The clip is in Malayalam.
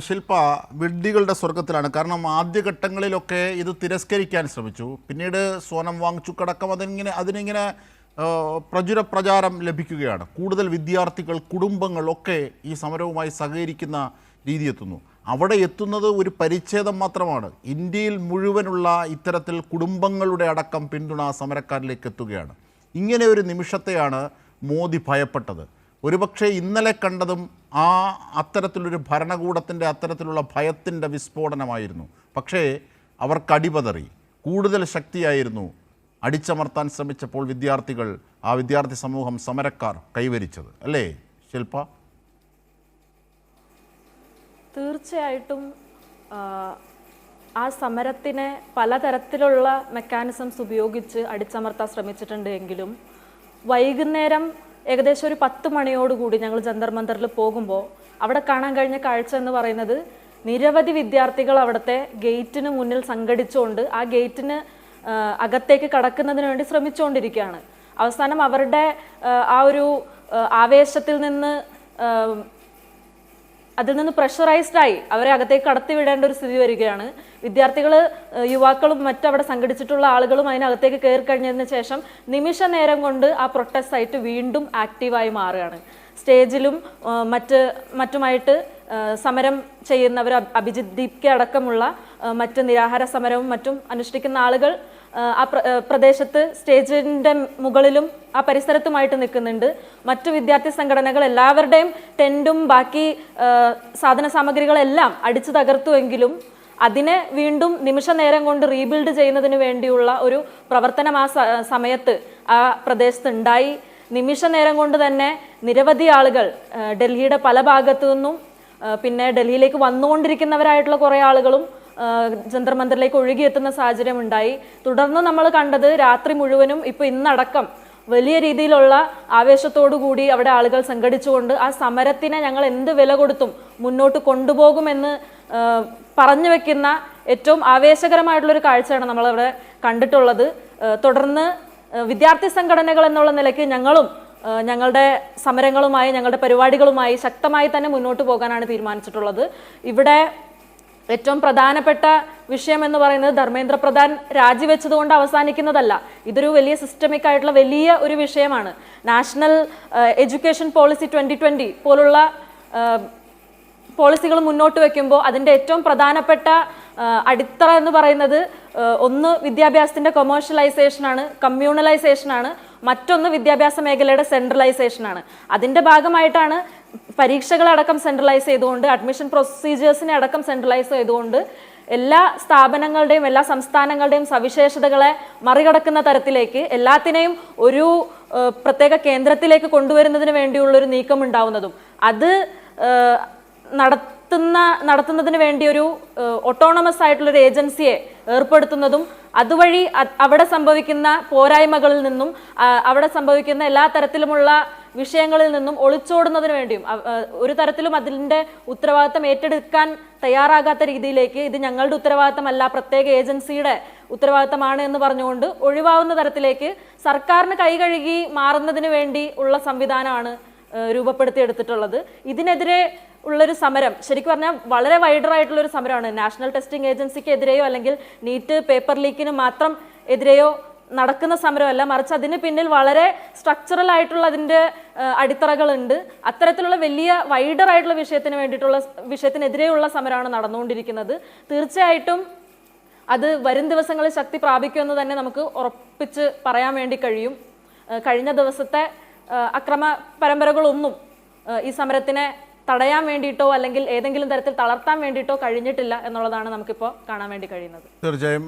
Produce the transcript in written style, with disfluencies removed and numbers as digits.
ശില്പ വിഡ്ഢികളുടെ സ്വർഗത്തിലാണ്. കാരണം ആദ്യഘട്ടങ്ങളിലൊക്കെ ഇത് തിരസ്കരിക്കാൻ ശ്രമിച്ചു. പിന്നീട് സോനം വാങ്ചുക്കടക്കം അതിനിങ്ങനെ പ്രചുര പ്രചാരം ലഭിക്കുകയാണ്. കൂടുതൽ വിദ്യാർത്ഥികൾ, കുടുംബങ്ങൾ ഒക്കെ ഈ സമരവുമായി സഹകരിക്കുന്ന രീതി എത്തുന്നു. അവിടെ എത്തുന്നത് ഒരു പരിച്ഛേദം മാത്രമാണ്. ഇന്ത്യയിൽ മുഴുവനുള്ള ഇത്തരത്തിൽ കുടുംബങ്ങളുടെ അടക്കം പിന്തുണ സമരക്കാരിലേക്ക് എത്തുകയാണ്. ഇങ്ങനെ ഒരു നിമിഷത്തെയാണ് മോദി ഭയപ്പെട്ടത്. ഒരുപക്ഷെ ഇന്നലെ കണ്ടതും അത്തരത്തിലൊരു ഭരണകൂടത്തിൻ്റെ അത്തരത്തിലുള്ള ഭയത്തിൻ്റെ വിസ്ഫോടനമായിരുന്നു. പക്ഷേ അവർ കടിപതറി. കൂടുതൽ ശക്തിയായിരുന്നു അടിച്ചമർത്താൻ ശ്രമിച്ചപ്പോൾ വിദ്യാർത്ഥി സമൂഹം, സമരക്കാർ കൈവരിച്ചത്. അല്ലേ ശില്പ? തീർച്ചയായിട്ടും ആ സമരത്തിനെ പലതരത്തിലുള്ള മെക്കാനിസംസ് ഉപയോഗിച്ച് അടിച്ചമർത്താൻ ശ്രമിച്ചിട്ടുണ്ട്. എങ്കിലും വൈകുന്നേരം ഏകദേശം ഒരു 10 മണിയോടുകൂടി ഞങ്ങൾ ജന്തർ മന്ദറിൽ പോകുമ്പോൾ അവിടെ കാണാൻ കഴിഞ്ഞ കാഴ്ച എന്ന് പറയുന്നത് നിരവധി വിദ്യാർത്ഥികൾ അവിടുത്തെ ഗേറ്റിന് മുന്നിൽ സംഘടിച്ചുകൊണ്ട് ആ ഗേറ്റിന് അകത്തേക്ക് കടക്കുന്നതിന് വേണ്ടി ശ്രമിച്ചുകൊണ്ടിരിക്കുകയാണ്. അവസാനം അവരുടെ ആ ഒരു ആവേശത്തിൽ നിന്ന് അതിൽ നിന്ന് പ്രഷറൈസ്ഡായി അവരെ അകത്തേക്ക് കടത്തിവിടേണ്ട ഒരു സ്ഥിതി വരികയാണ്. വിദ്യാർത്ഥികൾ, യുവാക്കളും മറ്റവിടെ സംഘടിച്ചിട്ടുള്ള ആളുകളും അതിനകത്തേക്ക് കയറി കഴിഞ്ഞതിന് ശേഷം നിമിഷ നേരം കൊണ്ട് ആ പ്രൊട്ടസ്റ്റ് സൈറ്റ് വീണ്ടും ആക്റ്റീവായി മാറുകയാണ്. സ്റ്റേജിലും മറ്റുമായിട്ട് സമരം ചെയ്യുന്നവർ, അഭിജിത് ദീപ്കെ അടക്കമുള്ള മറ്റ് നിരാഹാര സമരവും മറ്റും അനുഷ്ഠിക്കുന്ന ആളുകൾ ആ പ്രദേശത്ത് സ്റ്റേജിൻ്റെ മുകളിലും ആ പരിസരത്തുമായിട്ട് നിൽക്കുന്നുണ്ട്. മറ്റു വിദ്യാർത്ഥി സംഘടനകൾ എല്ലാവരുടെയും ടെൻറ്റും ബാക്കി സാധന സാമഗ്രികളെല്ലാം അടിച്ചു തകർത്തുവെങ്കിലും അതിനെ വീണ്ടും നിമിഷ നേരം കൊണ്ട് റീബിൽഡ് ചെയ്യുന്നതിന് വേണ്ടിയുള്ള ഒരു പ്രവർത്തനം ആ സമയത്ത് ആ പ്രദേശത്ത് ഉണ്ടായി. നിമിഷ നേരം കൊണ്ട് തന്നെ നിരവധി ആളുകൾ ഡൽഹിയുടെ പല ഭാഗത്തു നിന്നും പിന്നെ ഡൽഹിയിലേക്ക് വന്നുകൊണ്ടിരിക്കുന്നവരായിട്ടുള്ള കുറേ ആളുകളും ജന്തർ മന്ദറിലേക്ക് ഒഴുകിയെത്തുന്ന സാഹചര്യം ഉണ്ടായി. തുടർന്ന് നമ്മൾ കണ്ടത് രാത്രി മുഴുവനും ഇപ്പോൾ ഇന്നടക്കം വലിയ രീതിയിലുള്ള ആവേശത്തോടു കൂടി അവിടെ ആളുകൾ സംഘടിച്ചുകൊണ്ട് ആ സമരത്തിനെ ഞങ്ങൾ എന്ത് വില കൊടുത്തും മുന്നോട്ട് കൊണ്ടുപോകുമെന്ന് പറഞ്ഞു വെക്കുന്ന ഏറ്റവും ആവേശകരമായിട്ടുള്ളൊരു കാഴ്ചയാണ് നമ്മളവിടെ കണ്ടിട്ടുള്ളത്. തുടർന്ന് വിദ്യാർത്ഥി സംഘടനകൾ എന്നുള്ള നിലയ്ക്ക് ഞങ്ങളും ഞങ്ങളുടെ സമരങ്ങളുമായി, ഞങ്ങളുടെ പരിപാടികളുമായി ശക്തമായി തന്നെ മുന്നോട്ട് പോകാനാണ് തീരുമാനിച്ചിട്ടുള്ളത്. ഇവിടെ ഏറ്റവും പ്രധാനപ്പെട്ട വിഷയം എന്ന് പറയുന്നത് ധർമ്മേന്ദ്ര പ്രധാൻ രാജിവെച്ചതുകൊണ്ട് അവസാനിക്കുന്നതല്ല. ഇതൊരു വലിയ സിസ്റ്റമിക് ആയിട്ടുള്ള വലിയ ഒരു വിഷയമാണ്. നാഷണൽ എഡ്യൂക്കേഷൻ പോളിസി 2020 പോലുള്ള പോളിസികൾ മുന്നോട്ട് വെക്കുമ്പോൾ അതിൻ്റെ ഏറ്റവും പ്രധാനപ്പെട്ട അടിത്തറ എന്ന് പറയുന്നത് ഒന്ന് വിദ്യാഭ്യാസത്തിൻ്റെ കൊമേഴ്ഷ്യലൈസേഷനാണ്, കമ്മ്യൂണലൈസേഷനാണ്. മറ്റൊന്ന് വിദ്യാഭ്യാസ മേഖലയുടെ സെൻട്രലൈസേഷനാണ്. അതിൻ്റെ ഭാഗമായിട്ടാണ് പരീക്ഷകളടക്കം സെൻട്രലൈസ് ചെയ്തുകൊണ്ട്, അഡ്മിഷൻ പ്രൊസീജിയേഴ്സിനെ അടക്കം സെൻട്രലൈസ് ചെയ്തുകൊണ്ട് എല്ലാ സ്ഥാപനങ്ങളുടെയും എല്ലാ സംസ്ഥാനങ്ങളുടെയും സവിശേഷതകളെ മറികടക്കുന്ന തരത്തിലേക്ക് എല്ലാത്തിനെയും ഒരു പ്രത്യേക കേന്ദ്രത്തിലേക്ക് കൊണ്ടുവരുന്നതിന് വേണ്ടിയുള്ളൊരു നീക്കം ഉണ്ടാവുന്നതും അത് നടത്തുന്നതിന് വേണ്ടി ഒരു ഓട്ടോണമസ് ആയിട്ടുള്ളൊരു ഏജൻസിയെ ഏർപ്പെടുത്തുന്നതും അതുവഴി അവിടെ സംഭവിക്കുന്ന പോരായ്മകളിൽ നിന്നും അവിടെ സംഭവിക്കുന്ന എല്ലാ തരത്തിലുമുള്ള വിഷയങ്ങളിൽ നിന്നും ഒളിച്ചോടുന്നതിന് വേണ്ടിയും ഒരു തരത്തിലും അതിൻ്റെ ഉത്തരവാദിത്തം ഏറ്റെടുക്കാൻ തയ്യാറാകാത്ത രീതിയിലേക്ക് ഇത് ഞങ്ങളുടെ ഉത്തരവാദിത്തമല്ല, പ്രത്യേക ഏജൻസിയുടെ ഉത്തരവാദിത്തമാണ് എന്ന് പറഞ്ഞുകൊണ്ട് ഒഴിവാവുന്ന തരത്തിലേക്ക് സർക്കാരിന് കൈകഴുകി മാറുന്നതിന് വേണ്ടി ഉള്ള സംവിധാനമാണ് രൂപപ്പെടുത്തിയെടുത്തിട്ടുള്ളത്. ഇതിനെതിരെ ഉള്ളൊരു സമരം ശരിക്കും പറഞ്ഞാൽ വളരെ വൈഡറായിട്ടുള്ളൊരു സമരമാണ്. നാഷണൽ ടെസ്റ്റിംഗ് ഏജൻസിക്ക് എതിരെയോ അല്ലെങ്കിൽ നീറ്റ് പേപ്പർ ലീക്കിന് മാത്രം എതിരെയോ നടക്കുന്ന സമരമല്ല, മറിച്ച് അതിന് പിന്നിൽ വളരെ സ്ട്രക്ചറൽ ആയിട്ടുള്ള അതിൻ്റെ അടിത്തറകളുണ്ട്. അത്തരത്തിലുള്ള വലിയ വൈഡറായിട്ടുള്ള വിഷയത്തിനെതിരെയുള്ള സമരമാണ് നടന്നുകൊണ്ടിരിക്കുന്നത്. തീർച്ചയായിട്ടും അത് വരും ദിവസങ്ങളിൽ ശക്തി പ്രാപിക്കുമെന്ന് തന്നെ നമുക്ക് ഉറപ്പിച്ച് പറയാൻ വേണ്ടി കഴിയും. കഴിഞ്ഞ ദിവസത്തെ അക്രമ പരമ്പരകളൊന്നും ഈ സമരത്തിനെ തടയാൻ വേണ്ടിയിട്ടോ അല്ലെങ്കിൽ ഏതെങ്കിലും തരത്തിൽ തളർത്താൻ വേണ്ടിയിട്ടോ കഴിഞ്ഞിട്ടില്ല എന്നുള്ളതാണ് നമുക്കിപ്പോൾ കാണാൻ വേണ്ടി കഴിയുന്നത്. തീർച്ചയായും